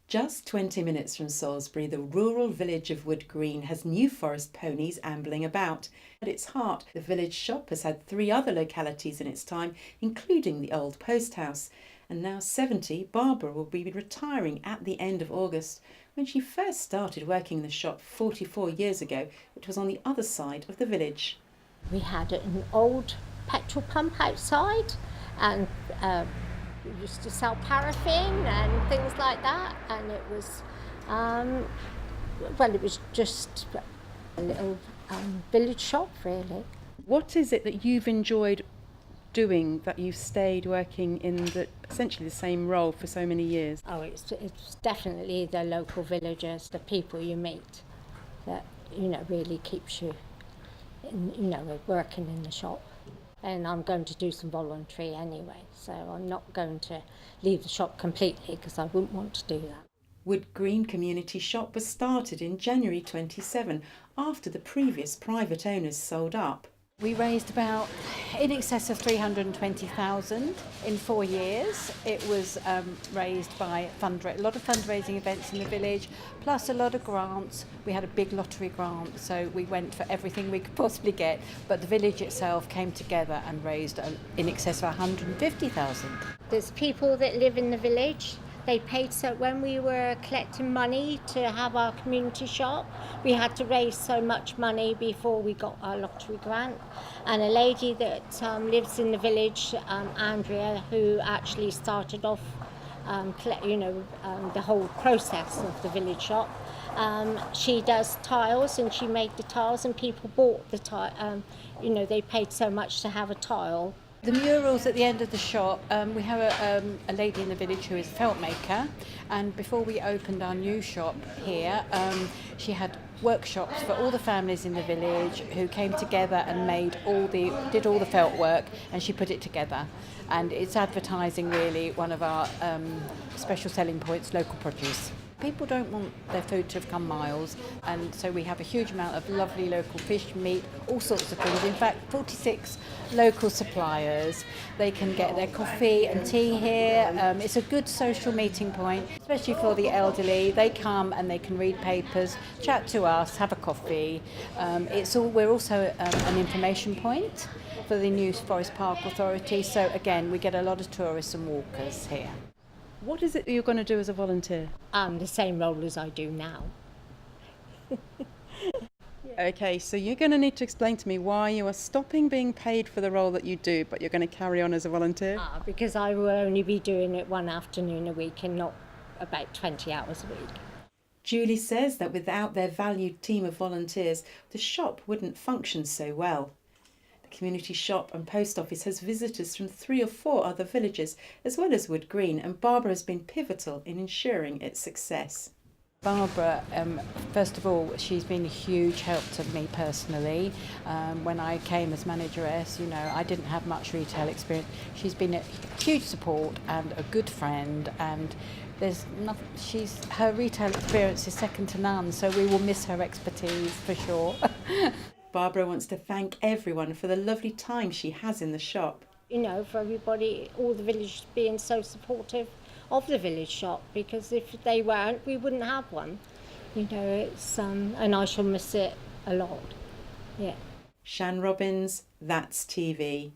Just 20 minutes from Salisbury, the rural village of Woodgreen has New Forest ponies ambling about. At its heart, the village shop has had 3 other localities in its time, including the old post house. And now 70, Barbara will be retiring at the end of August. When she first started working in the shop 44 years ago, it was on the other side of the village. We had an old petrol pump outside, and we used to sell paraffin and things like that, and it was, it was just a little village shop, really. What is it that you've enjoyed doing, that you've stayed working in essentially the same role for so many years? Oh, it's definitely the local villagers, the people you meet, that, really keeps you, working in the shop. And I'm going to do some voluntary anyway, so I'm not going to leave the shop completely because I wouldn't want to do that. Woodgreen Community Shop was started in January 27 after the previous private owners sold up. We raised about in excess of 320,000 in 4 years. It was raised by a lot of fundraising events in the village, plus a lot of grants. We had a big lottery grant, so we went for everything we could possibly get. But the village itself came together and raised in excess of 150,000. There's people that live in the village. They paid, so when we were collecting money to have our community shop, we had to raise so much money before we got our lottery grant. And a lady that lives in the village, Andrea, who actually started off, the whole process of the village shop. She does tiles, and she made the tiles, and people bought the tile. They paid so much to have a tile. The murals at the end of the shop, we have a lady in the village who is a felt maker, and before we opened our new shop here, she had workshops for all the families in the village who came together and did all the felt work, and she put it together. And it's advertising, really, one of our special selling points, local produce. People don't want their food to have come miles, and so we have a huge amount of lovely local fish, meat, all sorts of things. In fact, 46 local suppliers. They can get their coffee and tea here. It's a good social meeting point, especially for the elderly. They come and they can read papers, chat to us, have a coffee. We're also an information point for the New Forest Park Authority, so again, we get a lot of tourists and walkers here. What is it that you're going to do as a volunteer? The same role as I do now. Okay, so you're going to need to explain to me why you are stopping being paid for the role that you do, but you're going to carry on as a volunteer? Because I will only be doing it one afternoon a week and not about 20 hours a week. Julie says that without their valued team of volunteers, the shop wouldn't function so well. The community shop and post office has visitors from 3 or 4 other villages, as well as Woodgreen, and Barbara has been pivotal in ensuring its success. Barbara, first of all, she's been a huge help to me personally. When I came as manageress, I didn't have much retail experience. She's been a huge support and a good friend, and her retail experience is second to none, so we will miss her expertise for sure. Barbara wants to thank everyone for the lovely time she has in the shop. For everybody, all the village being so supportive of the village shop, because if they weren't, we wouldn't have one. It's and I shall miss it a lot. Yeah. Shan Robins, That's TV.